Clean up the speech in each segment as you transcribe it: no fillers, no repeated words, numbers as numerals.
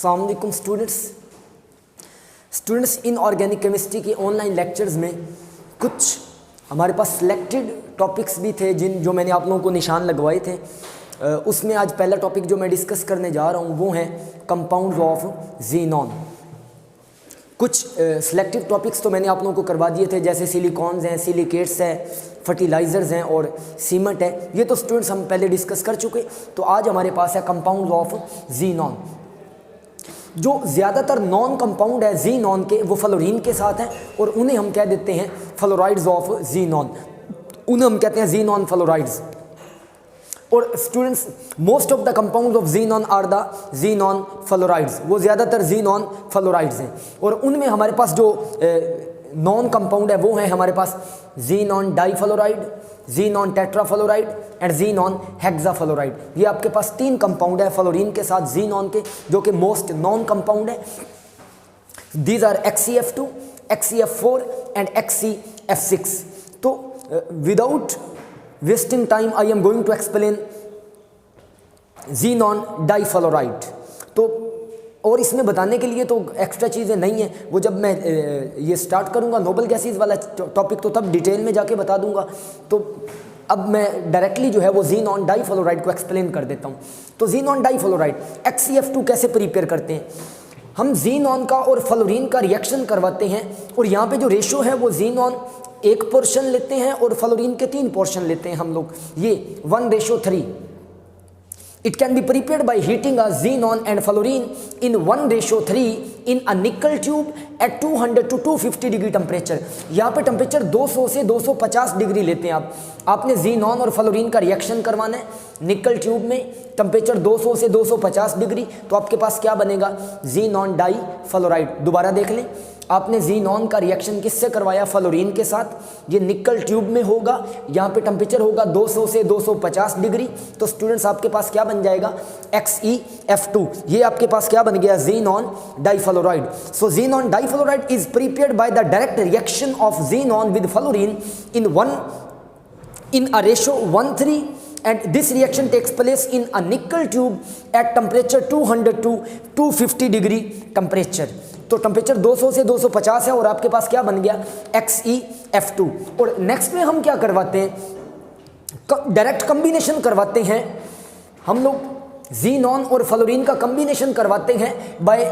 अस्सलाम वालेकुम students inorganic chemistry के ऑनलाइन लेक्चर्स में कुछ हमारे पास सिलेक्टेड टॉपिक्स भी थे जो मैंने आप लोगों को निशान लगवाए थे। उसमें आज पहला टॉपिक जो मैं डिस्कस करने जा रहा हूँ वो है कंपाउंड्स ऑफ ज़ीनॉन। कुछ सिलेक्टिव टॉपिक्स तो मैंने आप लोगों को करवा दिए थे, जैसे सिलिकॉन्स हैं, सिलिकेट्स हैं, फर्टिलाइज़र्स हैं और सीमेंट है। ये तो स्टूडेंट्स हम पहले डिस्कस कर चुके। तो आज हमारे पास है कंपाउंड्स ऑफ ज़ीनॉन। जो ज़्यादातर नॉन कंपाउंड है ज़ीनॉन के वो फ्लोरीन के साथ हैं और उन्हें हम कह देते हैं फ्लोराइड्स ऑफ ज़ीनॉन। उन्हें हम कहते हैं ज़ीनॉन फ्लोराइड्स। और students most of the compounds of xenon are the xenon fluorides. वो ज़्यादातर ज़ीनॉन फ्लोराइड्स हैं और उनमें हमारे पास जो नॉन कंपाउंड है वो है हमारे पास xenon difluoride, xenon tetrafluoride and xenon hexafluoride. ये आपके पास तीन कंपाउंड है फ्लोरीन के साथ ज़ीनॉन के, जो कि मोस्ट नॉन कंपाउंड है। These are XeF2, XeF4 and XeF6। तो without wasting time I am going to explain xenon difluoride. तो और इसमें बताने के लिए तो एक्स्ट्रा चीज़ें नहीं हैं, वो जब मैं ये स्टार्ट करूँगा नोबल गैसेस वाला टॉपिक तो तब डिटेल में जाके बता दूँगा। तो अब मैं डायरेक्टली जो है वो ज़ीनॉन डाईफ्लोराइड को एक्सप्लेन कर देता हूँ। तो ज़ीनॉन डाईफ्लोराइड XeF2 कैसे प्रिपेयर करते हैं? हम ज़ीनॉन का और फ्लोरीन का रिएक्शन करवाते हैं और यहाँ पे जो रेशो है वो ज़ीनॉन 1 पोर्शन लेते हैं और फ्लोरीन के 3 पोर्शन लेते हैं हम लोग, ये 1:3। It can be prepared by heating a xenon and fluorine in 1:3 in a nickel tube at 200 to 250 degree temperature. यहाँ पे टेम्परेचर 200 से 250 डिग्री लेते हैं आप। आपने ज़ीनॉन और फ्लोरीन का रिएक्शन करवाना है निकल ट्यूब में, टेम्परेचर 200 से 250 डिग्री। तो आपके पास क्या बनेगा? Xenon difluoride. दोबारा देख लें, आपने ज़ीनॉन का रिएक्शन किससे करवाया? फ्लोरीन के साथ। ये निकल ट्यूब में होगा, यहाँ पे टेम्परेचर होगा 200 से 250 डिग्री। तो स्टूडेंट्स आपके पास क्या बन जाएगा? XeF2। ये आपके पास क्या बन गया? Xenon difluoride. So xenon difluoride is prepared by the direct reaction of xenon with fluorine in a ratio 1:3 and this reaction takes place in a nickel tube at temperature 200 to 250 degree temperature. तो temperature 200 से 250 है और आपके पास क्या बन गया? XeF2। और next में हम क्या करवाते हैं? डायरेक्ट कम्बिनेशन करवाते हैं हम लोग। ज़ीनॉन और फ्लोरीन का कम्बिनेशन करवाते हैं by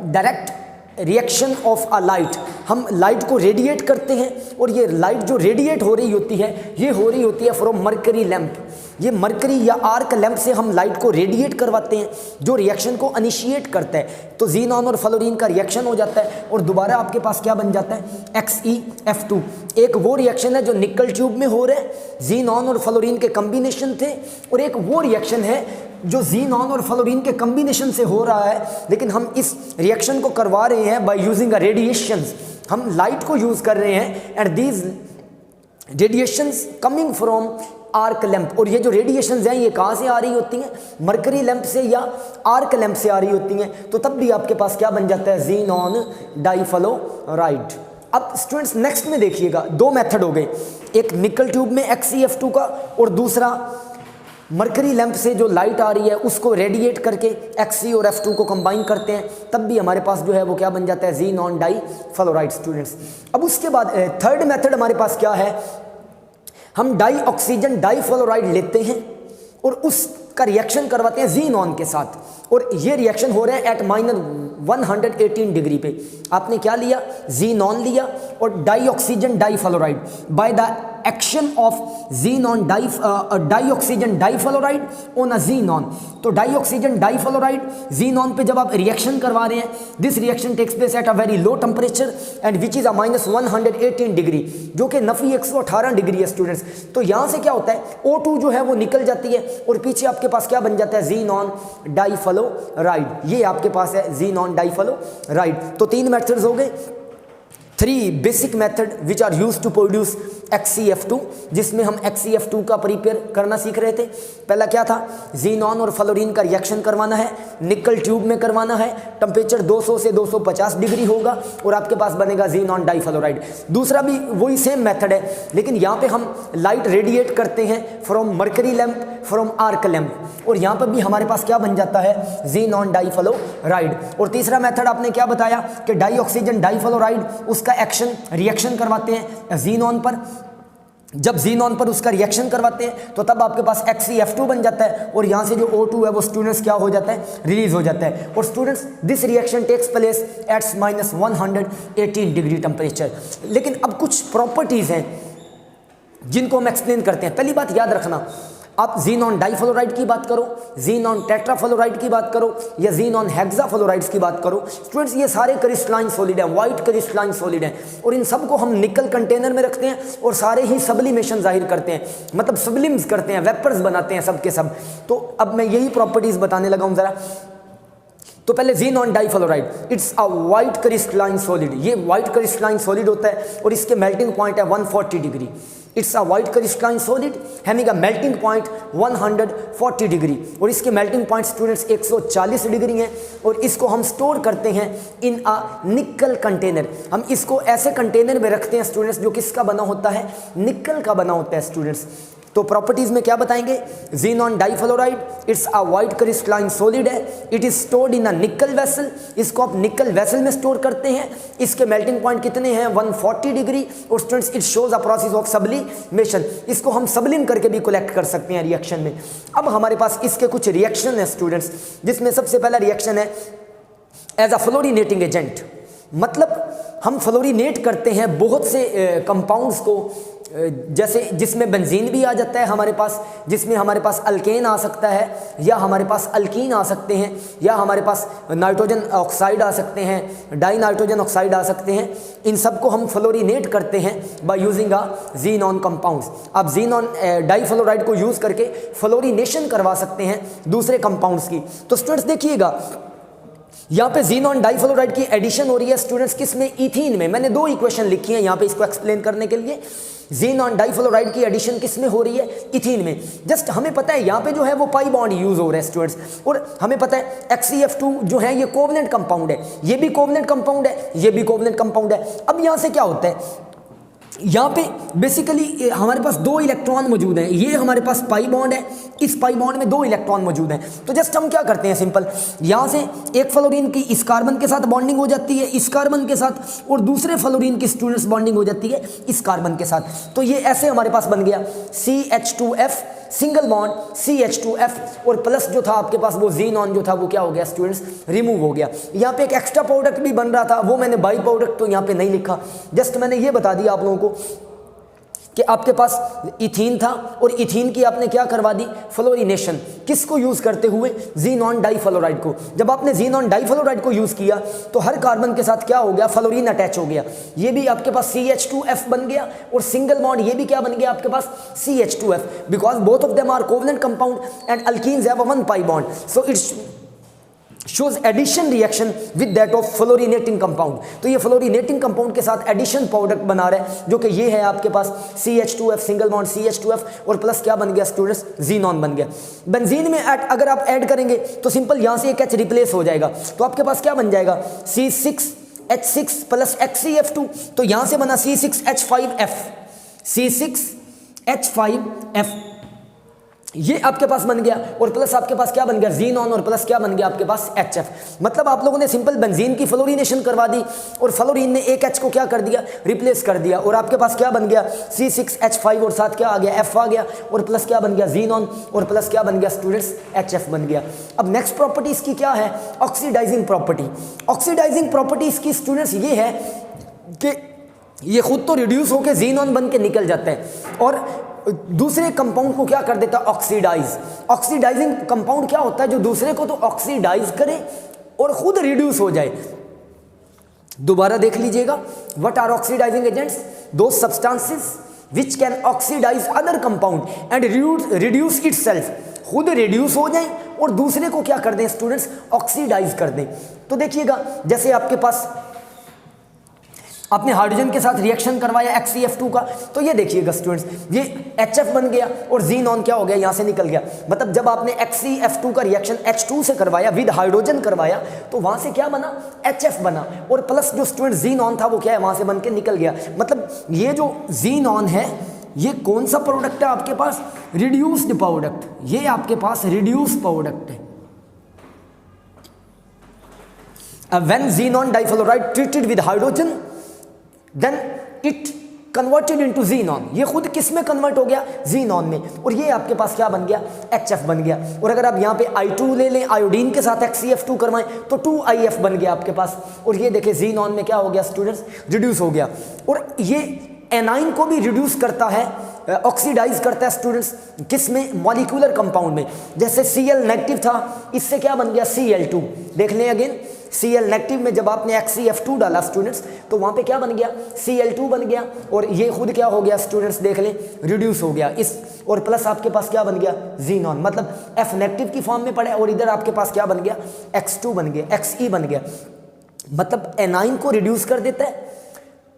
direct reaction of a light. हम लाइट को रेडिएट करते हैं और ये लाइट जो रेडिएट हो रही होती है ये हो रही होती है फ्रॉम मरकरी लैंप। ये मरकरी या आर्क लैंप से हम लाइट को रेडिएट करवाते हैं जो रिएक्शन को इनिशिएट करता है। तो ज़ीनॉन और फ्लोरीन का रिएक्शन हो जाता है और दोबारा आपके पास क्या बन जाता है? XeF2। एक वो रिएक्शन है जो निकल ट्यूब में हो रहा है, ज़ीनॉन और फ्लोरीन के कम्बिनेशन थे, और एक वो रिएक्शन है जो ज़ीनॉन और फ्लोरीन के कम्बिनेशन से हो रहा है, लेकिन हम इस रिएक्शन को करवा रहे हैं बाय यूजिंग अ रेडिएशंस। हम लाइट को यूज़ कर रहे हैं and these radiations coming from arc lamp. और ये जो रेडिएशंस हैं ये कहाँ से आ रही होती हैं? मरकरी लैंप से या आर्क लैंप से आ रही होती हैं। तो तब भी आपके पास क्या बन जाता है? Xenon difluoride. अब स्टूडेंट्स नेक्स्ट में देखिएगा, 2 मेथड हो गए, एक निकल ट्यूब में XeF2 का और दूसरा मरकरी लैंप से जो लाइट आ रही है उसको रेडिएट करके Xe और F2 को कंबाइन करते हैं, तब भी हमारे पास जो है वो क्या बन जाता है? Xenon difluoride. स्टूडेंट्स अब उसके बाद थर्ड मेथड हमारे पास क्या है? हम डाईऑक्सीजन डाईफ्लोराइड लेते हैं और उसका रिएक्शन करवाते हैं ज़ीनॉन के साथ, और ये रिएक्शन हो रहा है एट -118 डिग्री पे। आपने क्या लिया? ज़ीनॉन लिया और dioxygen difluoride by the action of xenon dioxygen difluoride on a xenon. तो डाईऑक्सीजन डाईफ्लोराइड ज़ीनॉन पे जब आप रिएक्शन करवा रहे हैं, this reaction takes place at a very low temperature and which is a -118 degree, जो कि नफ़ी 118 डिग्री है स्टूडेंट्स। तो यहाँ से क्या होता है? O2 जो है वो निकल जाती है और पीछे आपके पास क्या बन जाता है? Xenon difluoride. ये आपके पास है ज़ीनॉन डाईफ्लोराइड। तो 3 मेथड्स हो गए, 3 basic method which are use to produce XeF2, जिसमें हम XeF2 का प्रिपेयर करना सीख रहे थे। पहला क्या था? ज़ीनॉन और फ्लोरीन का रिएक्शन करवाना है, निकल ट्यूब में करवाना है, टेम्परेचर 200 से 250 डिग्री होगा और आपके पास बनेगा ज़ीनॉन डाईफ्लोराइड। दूसरा भी वही सेम मेथड है, लेकिन यहाँ पे हम लाइट रेडिएट करते हैं from mercury lamp from arc lamp, और यहाँ पर भी हमारे पास क्या बन जाता है, ज़ीनॉन डाइफ्लोराइड। और तीसरा मेथड आपने क्या बताया कि डाई ऑक्सीजन डाइफ्लोराइड उसका रिएक्शन करवाते हैं ज़ीनॉन पर। जब ज़ीनॉन पर उसका रिएक्शन करवाते हैं तो तब आपके पास HCF2 बन जाता है, और यहाँ से जो O2 है वो स्टूडेंट्स क्या हो जाता है, रिलीज हो जाता है। और students this reaction takes place at -118 degree temperature. लेकिन अब कुछ प्रॉपर्टीज़ हैं जिनको हम एक्सप्लेन करते हैं। पहली बात याद रखना, आप ज़ीनॉन डाइफ्लोराइड की बात करो, ज़ीनॉन टेट्राफ्लोराइड की बात करो, या ज़ीनॉन हेक्साफ्लोराइड्स की बात करो, स्टूडेंट्स ये सारे क्रिस्टलाइन सॉलिड हैं, वाइट क्रिस्टलाइन सॉलिड हैं, और इन सबको हम निकल कंटेनर में रखते हैं और सारे ही सब्लिमेशन जाहिर करते हैं, मतलब सब्लिम्स करते हैं, वेपर्स बनाते हैं सब के सब। तो अब मैं यही प्रॉपर्टीज़ बताने लगा हूँ ज़रा। तो पहले xenon difluoride, it's a white crystalline solid, ये वाइट क्रिस्टलाइन सॉलिड होता है और इसके मेल्टिंग पॉइंट है 140 degree. It's a white crystalline solid having a melting point 140 degree, और इसके मेल्टिंग पॉइंट स्टूडेंट्स 140 डिग्री हैं, और इसको हम स्टोर करते हैं इन अ निकल कंटेनर। हम इसको ऐसे कंटेनर में रखते हैं स्टूडेंट्स जो किसका बना होता है, निकल का बना होता है स्टूडेंट्स। तो प्रॉपर्टीज़ में क्या बताएंगे, xenon difluoride it's a white crystalline solid है, it is stored in a nickel vessel, इसको आप निकल वेसल में स्टोर करते हैं। इसके मेल्टिंग पॉइंट कितने हैं, 140 डिग्री, और students it shows a process of sublimation, इसको हम सब्लिम करके भी कलेक्ट कर सकते हैं रिएक्शन में। अब हमारे पास इसके कुछ रिएक्शन है स्टूडेंट्स, जिसमें सबसे पहला रिएक्शन है एज अ फ्लोरिनेटिंग एजेंट, मतलब हम फ्लोरिनेट करते हैं बहुत से कंपाउंड्स को, जैसे जिसमें बेंजीन भी आ जाता है हमारे पास, जिसमें हमारे पास अल्केन आ सकता है, या हमारे पास अल्कीन आ सकते हैं, या हमारे पास नाइट्रोजन ऑक्साइड आ सकते हैं, डाई नाइट्रोजन ऑक्साइड आ सकते हैं। इन सब को हम फ्लोरिनेट करते हैं by using a xenon compounds. आप ज़ीनॉन डाइफ्लोराइड को यूज़ करके फ्लोरिनेशन करवा सकते हैं दूसरे कंपाउंड्स की। तो स्टूडेंट्स देखिएगा, यहाँ पे ज़ीनॉन डाइफ्लोराइड की एडिशन हो रही है स्टूडेंट्स किसमें, इथीन में। मैंने दो इक्वेशन लिखी हैं यहाँ पे इसको एक्सप्लेन करने के लिए। ज़ीनॉन डाइफ्लोराइड की एडिशन किसमें हो रही है, इथीन में। जस्ट हमें पता है यहाँ पे जो है वो पाई बॉन्ड यूज हो रहा है स्टूडेंट्स, और हमें पता है HCF2 जो है ये कोवलेंट कंपाउंड है, ये भी कोवलेंट कंपाउंड है, ये भी कोवलेंट कंपाउंड है। अब यहाँ से क्या होता है, यहाँ पे बेसिकली हमारे पास दो इलेक्ट्रॉन मौजूद हैं, ये हमारे पास पाई बॉन्ड है, इस पाई बॉन्ड में दो इलेक्ट्रॉन मौजूद हैं। तो जस्ट हम क्या करते हैं, सिंपल यहाँ से एक फ्लोरीन की इस कार्बन के साथ बॉन्डिंग हो जाती है इस कार्बन के साथ, और दूसरे फ्लोरीन की स्टूडेंट्स बॉन्डिंग हो जाती है इस कार्बन के साथ। तो ये ऐसे हमारे पास बन गया CH2F सिंगल बॉन्ड CH2F, और प्लस जो था आपके पास वो ज़ीनॉन जो था वो क्या हो गया स्टूडेंट्स, रिमूव हो गया। यहाँ पे एक एक्स्ट्रा प्रोडक्ट भी बन रहा था, वो मैंने बाई प्रोडक्ट तो यहाँ पे नहीं लिखा, जस्ट मैंने ये बता दिया आप लोगों को कि आपके पास इथीन था, और इथीन की आपने क्या करवा दी, फ्लोरिनेशन, किसको यूज़ करते हुए, ज़ीनॉन डाइफ्लोराइड को। जब आपने ज़ीनॉन डाइफ्लोराइड को यूज़ किया तो हर कार्बन के साथ क्या हो गया, फ्लोरीन अटैच हो गया, ये भी आपके पास CH2F बन गया, और सिंगल बॉन्ड ये भी क्या बन गया आपके पास, CH2F, because both of them are covalent compound and alkenes have a one pi bond, so it's shows addition reaction with that of fluorinating compound। तो ये फ्लोरिनेटिंग कंपाउंड के साथ एडिशन प्रोडक्ट बना रहा है, जो कि ये है आपके पास CH2F सिंगल बॉन्ड CH2F, और प्लस क्या बन गया स्टूडेंट्स, ज़ीनॉन बन गया। बेंजीन में अगर आप ऐड करेंगे तो सिंपल यहाँ से एक H रिप्लेस हो जाएगा, तो आपके पास क्या बन जाएगा, C6H6 प्लस HCF2, तो यहाँ से बना C6H5F, C6H5F, ये आपके पास बन गया, और प्लस आपके पास क्या बन गया, ज़ीनॉन, और प्लस क्या बन गया आपके पास HF। मतलब आप लोगों ने सिंपल बेंजीन की फ्लोरिनेशन करवा दी, और फ्लोरीन ने एक H को क्या कर दिया, रिप्लेस कर दिया, और आपके पास क्या बन गया, C6H5, और साथ क्या आ गया, F आ गया, और प्लस क्या बन गया, ज़ीनॉन, और प्लस क्या बन गया स्टूडेंट्स, HF बन गया। अब नेक्स्ट प्रॉपर्टी इसकी क्या है, ऑक्सीडाइजिंग प्रॉपर्टी। ऑक्सीडाइजिंग प्रॉपर्टी इसकी स्टूडेंट्स ये है कि ये खुद तो रिड्यूस होकर ज़ीनॉन बन के निकल जाता है, और दूसरे कंपाउंड को क्या कर देता है, ऑक्सीडाइज। ऑक्सीडाइजिंग कंपाउंड क्या होता है, जो दूसरे को तो ऑक्सीडाइज करे और खुद रिड्यूस हो जाए। दोबारा देख लीजिएगा, what are oxidizing agents, those substances which can oxidize other compound and reduce itself, खुद रिड्यूस हो जाए और दूसरे को क्या कर दें स्टूडेंट्स, ऑक्सीडाइज कर दें। तो देखिएगा, जैसे आपके पास आपने हाइड्रोजन के साथ रिएक्शन करवाया HCF2 का, तो ये देखिएगा स्टूडेंट्स, ये HF बन गया और ज़ीनॉन क्या हो गया, यहाँ से निकल गया। मतलब जब आपने HCF2 का रिएक्शन H2 से करवाया, विद हाइड्रोजन करवाया, तो वहाँ से क्या बना, HF बना, और प्लस जो स्टूडेंट ज़ीनॉन था वो क्या है, वहाँ से बन के निकल गया। मतलब ये जो ज़ीनॉन है ये कौन सा प्रोडक्ट है आपके पास? रिड्यूस्ड प्रोडक्ट, ये आपके पास रिड्यूस प्रोडक्ट है। When xenon difluoride treated with hydrogen, then it converted into xenon। ये खुद किस में कन्वर्ट हो गया? xenon में, और ये आपके पास क्या बन गया? HF बन गया। और अगर आप यहाँ पे I2 ले लें, आयोडीन के साथ HCF2 करवाएं तो 2IF बन गया आपके पास। और ये देखिए xenon में क्या हो गया स्टूडेंट्स? रिड्यूस हो गया। और ये एनाइन को भी रिड्यूस करता है, ऑक्सीडाइज करता है स्टूडेंट्स, किस में? मॉलिक्यूलर कंपाउंड में। जैसे Cl नेगेटिव था, इससे क्या बन गया? Cl2। देख लें अगेन, Cl नेगेटिव में जब आपने HCF2 डाला स्टूडेंट्स तो वहाँ पे क्या बन गया? Cl2 बन गया। और ये खुद क्या हो गया स्टूडेंट्स? देख लें, रिड्यूस हो गया इस, और प्लस आपके पास क्या बन गया? xenon, मतलब F नेगेटिव की फॉर्म में पड़ा, और इधर आपके पास क्या बन गया? X2 बन गया, Xe बन गया। मतलब एनाइन को रिड्यूस कर देता है,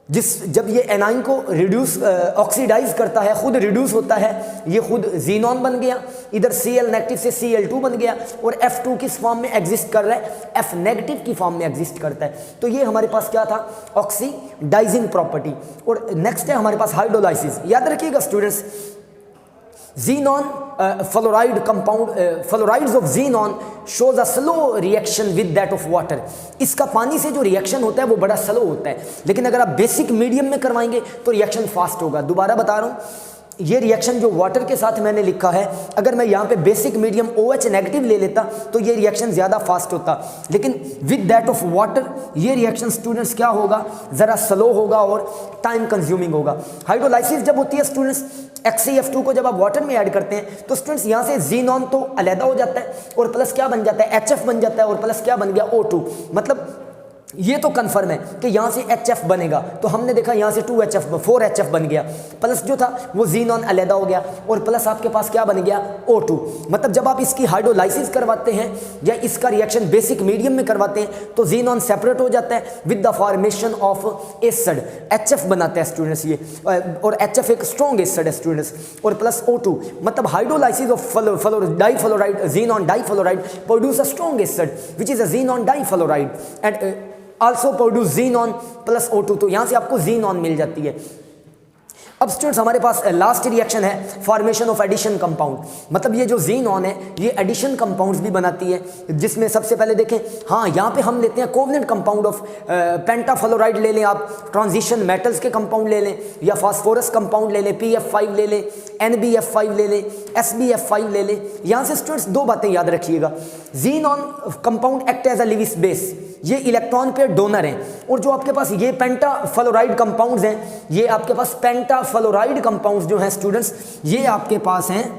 जब ये एनाइन को रिड्यूस ऑक्सीडाइज करता है, खुद रिड्यूस होता है, ये खुद xenon बन गया। इधर Cl नेगेटिव से Cl2 बन गया, और F2 किस फॉर्म में एग्जिस्ट कर रहा है? F नेगेटिव की फॉर्म में एग्जिस्ट करता है। तो ये हमारे पास क्या था? Oxidising property. और नेक्स्ट है हमारे पास हाइड्रोलाइसिस। याद रखिएगा students, xenon fluoride compound, fluorides of xenon shows a slow reaction with that of water। इसका पानी से जो रिएक्शन होता है वो बड़ा स्लो होता है, लेकिन अगर आप बेसिक मीडियम में करवाएंगे तो रिएक्शन फास्ट होगा। दोबारा बता रहा हूँ, ये रिएक्शन जो वाटर के साथ मैंने लिखा है, अगर मैं यहाँ पे बेसिक मीडियम OH नेगेटिव ले लेता तो ये रिएक्शन ज़्यादा फास्ट होता, लेकिन विद दैट ऑफ वाटर ये रिएक्शन स्टूडेंट्स क्या होगा? ज़रा स्लो होगा और टाइम कंज्यूमिंग होगा। हाइड्रोलाइसिस जब होती है स्टूडेंट्स, HCF2 को जब आप वाटर में ऐड करते हैं तो स्टूडेंट्स यहाँ से xenon तो अलहदा हो जाता है, और प्लस क्या बन जाता है? HF बन जाता है, और प्लस क्या बन गया? O2। मतलब ये तो कंफर्म है कि यहाँ से HF बनेगा, तो हमने देखा यहाँ से 2HF 4HF बन गया, प्लस जो था वो xenon अलहदा हो गया, और प्लस आपके पास क्या बन गया? O2। मतलब जब आप इसकी हाइड्रोलाइसिस करवाते हैं या इसका रिएक्शन बेसिक मीडियम में करवाते हैं तो xenon सेपरेट हो जाता है with the formation of acid, HF बनाता है स्टूडेंट्स ये, और HF एक स्ट्रॉन्ग एसिड है स्टूडेंट्स, और प्लस O2। मतलब hydrolysis of difluoride, xenon difluoride produce a strong acid which is a xenon difluoride and also produce xenon plus O2। तो यहाँ से आपको xenon मिल जाती है। अब स्टूडेंट्स हमारे पास लास्ट रिएक्शन है फॉर्मेशन ऑफ एडिशन कंपाउंड। मतलब ये जो xenon है ये एडिशन कंपाउंड्स भी बनाती है, जिसमें सबसे पहले देखें, हाँ यहाँ पे हम लेते हैं कोवलेंट कंपाउंड ऑफ पेंटाफ्लोराइड ले लें आप, ट्रांजिशन मेटल्स के कंपाउंड ले लें, या फास्फोरस कंपाउंड ले लें, PF5 ले लें, NBF5 ले लें, SBF5 ले लें। यहाँ से स्टूडेंट्स दो बातें याद रखिएगा, xenon compound act as a Lewis base, ये इलेक्ट्रॉन पे डोनर हैं, और जो आपके पास ये पेंटाफ्लोराइड कंपाउंड्स हैं, ये आपके पास पेंटाफ्लोराइड कंपाउंड्स जो हैं स्टूडेंट्स, ये आपके पास हैं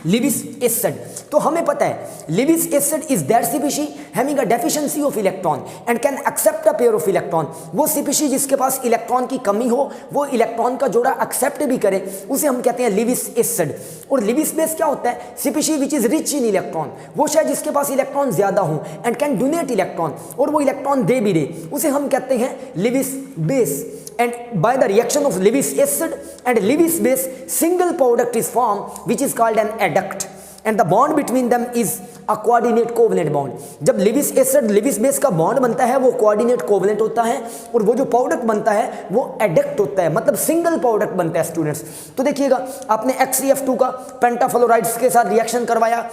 लिविस एसिड। तो हमें पता है Lewis acid is that species having a deficiency of electron and can accept a pair of electron. वो स्पीशीज जिसके पास इलेक्ट्रॉन की कमी हो, वो इलेक्ट्रॉन का जोड़ा एक्सेप्ट भी करे, उसे हम कहते हैं लिविस एसिड। और लिविस बेस क्या होता है? Species which is rich in electron, वो शायद जिसके पास इलेक्ट्रॉन ज्यादा हो एंड कैन डोनेट इलेक्ट्रॉन, और वो इलेक्ट्रॉन दे भी दे, उसे हम कहते हैं Lewis base. And by the reaction of Lewis acid and Lewis base, single product is formed which is called an adduct, and the bond between them is a coordinate covalent bond। जब Lewis acid Lewis base का bond बनता है वो coordinate covalent होता है, और वो जो प्रोडक्ट बनता है वो adduct होता है, मतलब सिंगल प्रोडक्ट बनता है स्टूडेंट्स। तो देखिएगा आपने HCF2 का पेंटाफ्लोराइड्स के साथ रिएक्शन करवाया,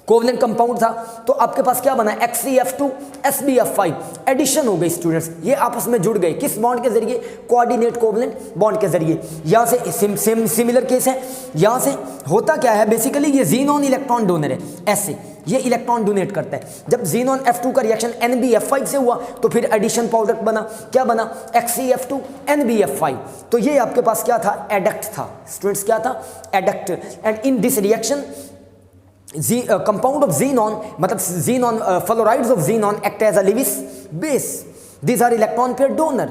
कोवलेंट कंपाउंड था, तो आपके पास क्या बना? HCF2 SBF5 एडिशन हो गई स्टूडेंट्स, ये आपस में जुड़ गए, किस बॉन्ड के जरिए? कोऑर्डिनेट कोवलेंट बॉन्ड के जरिए। यहाँ से सिमिलर केस है, यहाँ से होता क्या है बेसिकली, ये xenon इलेक्ट्रॉन डोनर है, ऐसे ये इलेक्ट्रॉन डोनेट करता है। जब xenon F2 का रिएक्शन NBF5 से हुआ तो फिर एडिशन प्रोडक्ट बना, क्या बना? HCF2 NBF5। तो ये आपके पास क्या था? एडक्ट था स्टूडेंट्स, क्या था? Adduct. And in this reaction compound of xenon, मतलब xenon fluorides of xenon act as a Lewis base. These are electron pair donor,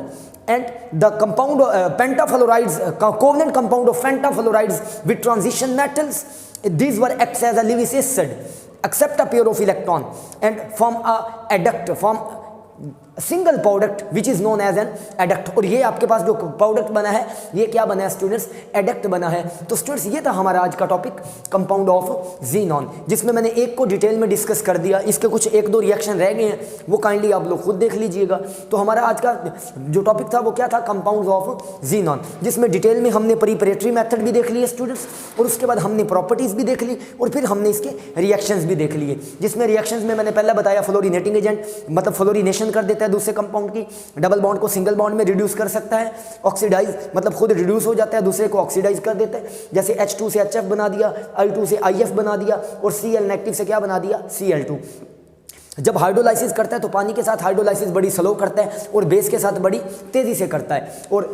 and the compound pentafluorides, covalent compound of pentafluorides with transition metals, these were acts as a Lewis acid, accept a pair of electron and form a adduct, form single product which is known as an adduct. और ये आपके पास जो product बना है ये क्या बना है स्टूडेंट्स, एडक्ट बना है। तो स्टूडेंट्स ये था हमारा आज का टॉपिक कंपाउंड ऑफ ज़ीनॉन, जिसमें मैंने एक को डिटेल में डिस्कस कर दिया। इसके कुछ एक दो रिएक्शन रह गए हैं, वो काइंडली आप लोग खुद देख लीजिएगा। तो हमारा आज का जो टॉपिक था वो क्या था, कंपाउंड ऑफ ज़ीनॉन, जिसमें डिटेल में हमने प्रिपरेटरी मेथड भी देख लिए स्टूडेंट्स, और उसके बाद हमने प्रॉपर्टीज़ भी देख ली, और फिर हमने इसके रिएक्शंस भी देख लिए। जिसमें रिएक्शंस में मैंने पहले बताया फ्लोरीनेटिंग एजेंट मतलब फ्लोरीनेशन कर देता है दूसरे कंपाउंड की, डबल बॉन्ड को सिंगल बॉन्ड में रिड्यूस कर सकता है, ऑक्सीडाइज मतलब खुद रिड्यूस हो जाता है, दूसरे को ऑक्सीडाइज कर देता है, जैसे H2 से HF बना दिया, I2 से IF बना दिया, और Cl नेगेटिव से क्या बना दिया, Cl2। जब हाइड्रोलाइसिस करता है तो पानी के साथ हाइड्रोलाइसिस बड़ी स्लो करता है और बेस के साथ बड़ी तेज़ी से करता है, और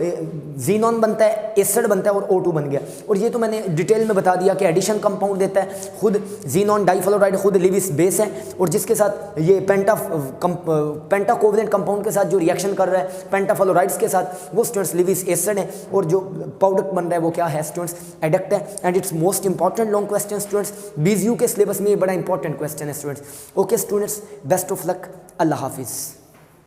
ज़ीनॉन बनता है, एसिड बनता है, और O2 बन गया। और ये तो मैंने डिटेल में बता दिया कि एडिशन कंपाउंड देता है, खुद ज़ीनॉन डाइफ्लोराइड खुद लिविस बेस है, और जिसके साथ ये पेंटा कोवेलेंट कंपाउंड के साथ जो रिएक्शन कर रहा है पेंटाफ्लोराइड्स के साथ, वो स्टूडेंट्स लिविस एसिड है, और जो प्रोडक्ट बन रहा है वो क्या है स्टूडेंट्स, एडक्ट है। And it's most important long question students, BZU के सिलेबस में ये बड़ा इंपॉर्टेंट क्वेश्चन है students. Okay students, best of luck, Allah हाफिज़।